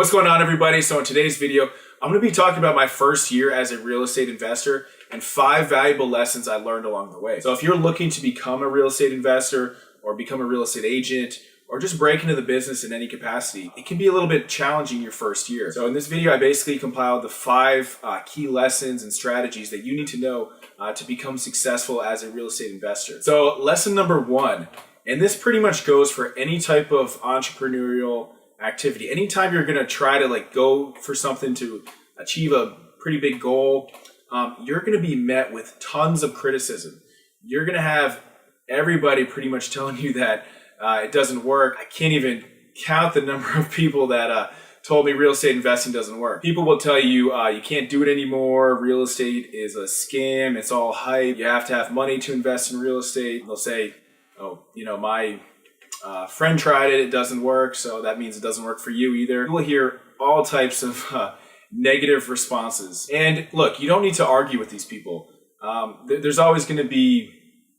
What's going on, everybody? So in today's video, I'm going to be talking about my first year as a real estate investor and 5 valuable lessons I learned along the way. So if you're looking to become a real estate investor or become a real estate agent or just break into the business in any capacity, it can be a little bit challenging your first year. So in this video, I basically compiled the 5 key lessons and strategies that you need to know to become successful as a real estate investor. So lesson number 1, and this pretty much goes for any type of entrepreneurial activity. Anytime you're going to try to go for something to achieve a pretty big goal, you're going to be met with tons of criticism. You're going to have everybody pretty much telling you that it doesn't work. I can't even count the number of people that told me real estate investing doesn't work. People will tell you you can't do it anymore. Real estate is a scam. It's all hype. You have to have money to invest in real estate. They'll say, oh, my friend tried it doesn't work, so that means it doesn't work for you either. You will hear all types of negative responses. And look, you don't need to argue with these people. There's always going to be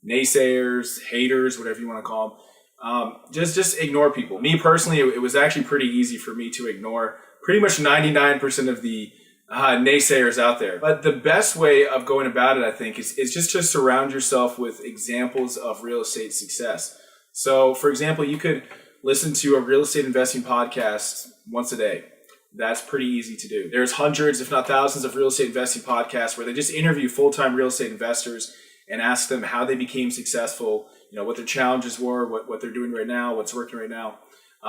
naysayers, haters, whatever you want to call them. Just ignore people. Me personally, it was actually pretty easy for me to ignore pretty much 99% of the naysayers out there. But the best way of going about it, I think, is just to surround yourself with examples of real estate success. So, for example, you could listen to a real estate investing podcast once a day. That's pretty easy to do. There's hundreds, if not thousands, of real estate investing podcasts where they just interview full-time real estate investors and ask them how they became successful, what their challenges were, what they're doing right now, what's working right now.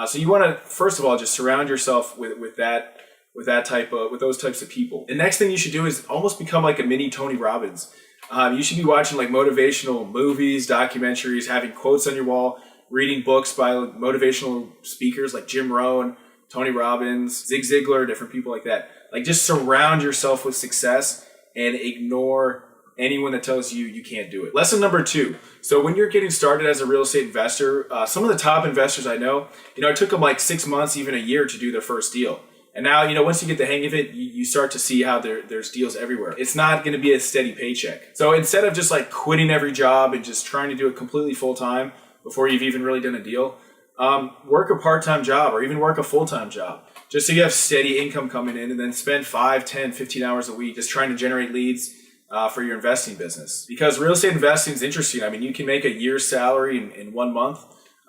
So you want to, first of all, just surround yourself with those types of people. The next thing you should do is almost become like a mini Tony Robbins. You should be watching motivational movies, documentaries, having quotes on your wall, reading books by motivational speakers like Jim Rohn, Tony Robbins, Zig Ziglar, different people like that. Just surround yourself with success and ignore anyone that tells you you can't do it. Lesson number 2. So when you're getting started as a real estate investor, some of the top investors I know, it took them 6 months, even a year to do their first deal. And now, once you get the hang of it, you start to see how there's deals everywhere. It's not going to be a steady paycheck. So instead of just quitting every job and just trying to do it completely full time before you've even really done a deal, work a part-time job or even work a full-time job just so you have steady income coming in, and then spend 5, 10, 15 hours a week just trying to generate leads for your investing business. Because real estate investing is interesting. You can make a year's salary in 1 month.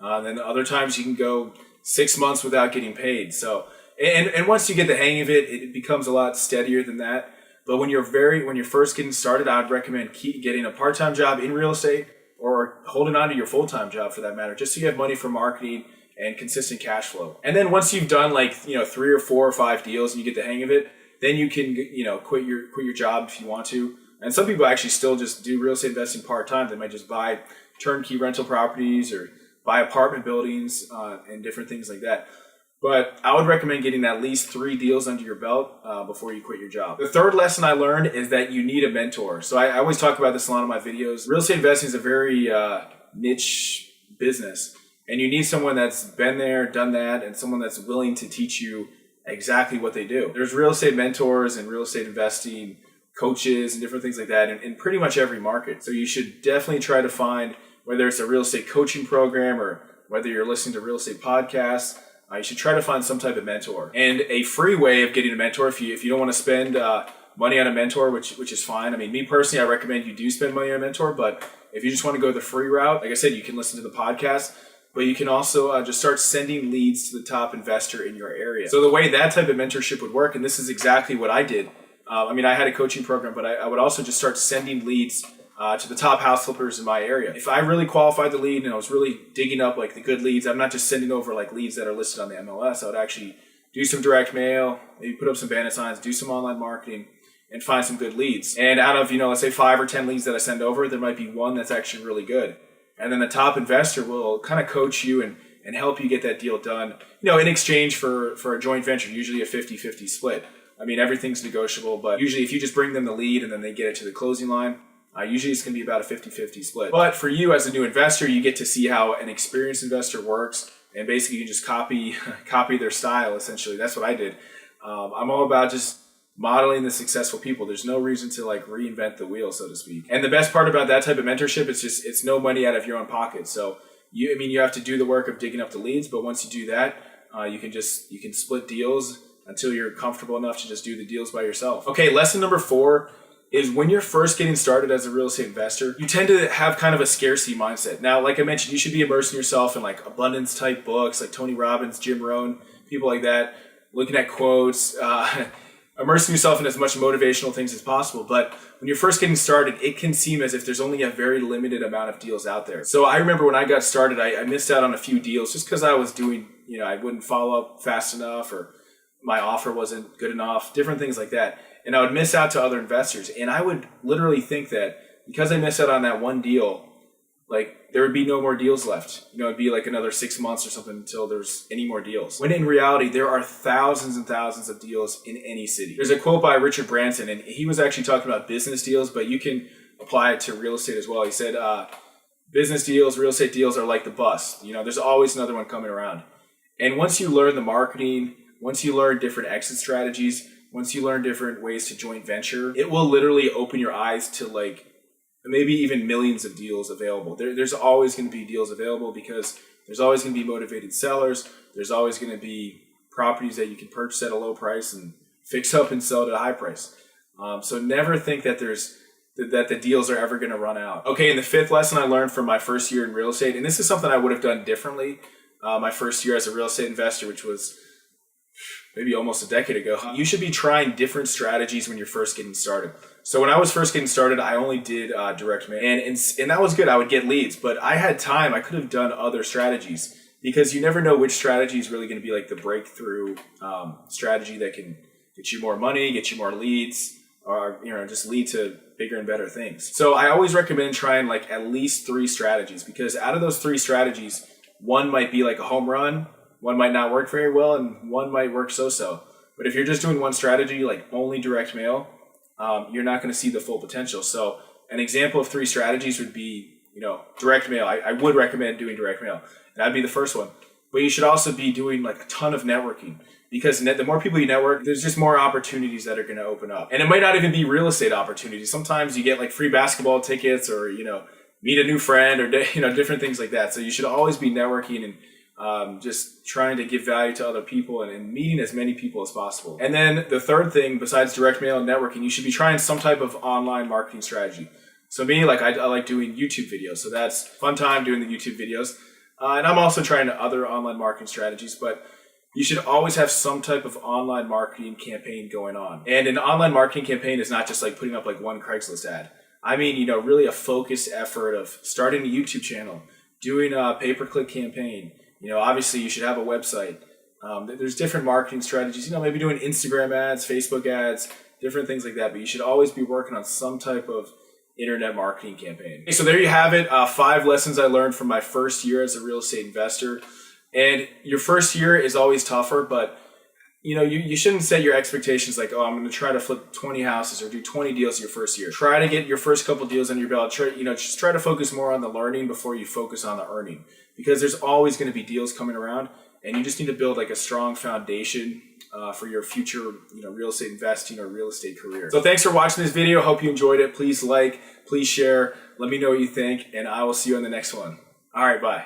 Then other times you can go 6 months without getting paid. So And once you get the hang of it, it becomes a lot steadier than that. But when you're first getting started, I'd recommend getting a part-time job in real estate or holding on to your full-time job for that matter, just so you have money for marketing and consistent cash flow. And then once you've done 3 or 4 or 5 deals and you get the hang of it, then you can quit your job if you want to. And some people actually still just do real estate investing part-time. They might just buy turnkey rental properties or buy apartment buildings and different things like that. But I would recommend getting at least 3 deals under your belt before you quit your job. The third lesson I learned is that you need a mentor. So I always talk about this in a lot of my videos. Real estate investing is a very niche business. And you need someone that's been there, done that, and someone that's willing to teach you exactly what they do. There's real estate mentors and real estate investing coaches and different things like that in pretty much every market. So you should definitely try to find, whether it's a real estate coaching program or whether you're listening to real estate podcasts, you should try to find some type of mentor. And a free way of getting a mentor, if you don't want to spend money on a mentor, which is fine. Me personally, I recommend you do spend money on a mentor. But if you just want to go the free route, like I said, you can listen to the podcast. But you can also just start sending leads to the top investor in your area. So the way that type of mentorship would work, and this is exactly what I did. I had a coaching program, but I would also just start sending leads to the top house flippers in my area. If I really qualified the lead and I was really digging up the good leads, I'm not just sending over leads that are listed on the MLS. I would actually do some direct mail, maybe put up some banner signs, do some online marketing, and find some good leads. And out of, let's say 5 or 10 leads that I send over, there might be one that's actually really good. And then the top investor will kind of coach you and help you get that deal done, in exchange for a joint venture, usually a 50-50 split. Everything's negotiable, but usually if you just bring them the lead and then they get it to the closing line, usually it's going to be about a 50-50 split. But for you as a new investor, you get to see how an experienced investor works, and basically you can just copy their style, essentially. That's what I did. I'm all about just modeling the successful people. There's no reason to reinvent the wheel, so to speak. And the best part about that type of mentorship is it's no money out of your own pocket. So you have to do the work of digging up the leads, but once you do that, you can split deals until you're comfortable enough to just do the deals by yourself. Okay, lesson number 4 is when you're first getting started as a real estate investor, you tend to have kind of a scarcity mindset. Now, like I mentioned, you should be immersing yourself in like abundance type books like Tony Robbins, Jim Rohn, people like that, looking at quotes, immersing yourself in as much motivational things as possible. But when you're first getting started, it can seem as if there's only a very limited amount of deals out there. So I remember when I got started, I missed out on a few deals just because I was doing, I wouldn't follow up fast enough, or my offer wasn't good enough, different things like that. And I would miss out to other investors. And I would literally think that because I missed out on that one deal, like there would be no more deals left. It'd be like another 6 months or something until there's any more deals. When in reality, there are thousands and thousands of deals in any city. There's a quote by Richard Branson, and he was actually talking about business deals, but you can apply it to real estate as well. He said, business deals, real estate deals are like the bus. There's always another one coming around. And once you learn the marketing, once you learn different exit strategies, once you learn different ways to joint venture, it will literally open your eyes to like maybe even millions of deals available. There's always going to be deals available because there's always going to be motivated sellers. There's always going to be properties that you can purchase at a low price and fix up and sell at a high price. So never think that that the deals are ever going to run out. Okay, and the 5th lesson I learned from my first year in real estate, and this is something I would have done differently my first year as a real estate investor, which was maybe almost a decade ago. You should be trying different strategies when you're first getting started. So when I was first getting started, I only did direct mail, and that was good. I would get leads, but I had time. I could have done other strategies because you never know which strategy is really going to be like the breakthrough strategy that can get you more money, get you more leads, or just lead to bigger and better things. So I always recommend trying like at least 3 strategies, because out of those 3 strategies, one might be like a home run, one might not work very well, and one might work so-so. But if you're just doing one strategy, like only direct mail, you're not going to see the full potential. So an example of 3 strategies would be, direct mail. I would recommend doing direct mail. And that'd be the first one. But you should also be doing like a ton of networking, because the more people you network, there's just more opportunities that are going to open up. And it might not even be real estate opportunities. Sometimes you get like free basketball tickets, or, meet a new friend, or, different things like that. So you should always be networking and just trying to give value to other people and meeting as many people as possible. And then the third thing, besides direct mail and networking, you should be trying some type of online marketing strategy. So me, like I like doing YouTube videos. So that's fun time doing the YouTube videos. And I'm also trying other online marketing strategies, but you should always have some type of online marketing campaign going on. And an online marketing campaign is not just like putting up like one Craigslist ad. I mean, really a focused effort of starting a YouTube channel, doing a pay-per-click campaign. Obviously you should have a website. There's different marketing strategies, maybe doing Instagram ads, Facebook ads, different things like that. But you should always be working on some type of internet marketing campaign. Okay, so there you have it. 5 lessons I learned from my first year as a real estate investor. And your first year is always tougher, but you shouldn't set your expectations like, oh, I'm going to try to flip 20 houses or do 20 deals your first year. Try to get your first couple deals under your belt. Just try to focus more on the learning before you focus on the earning, because there's always going to be deals coming around, and you just need to build like a strong foundation for your future, real estate investing or real estate career. So thanks for watching this video. Hope you enjoyed it. Please like, please share. Let me know what you think, and I will see you on the next one. All right, bye.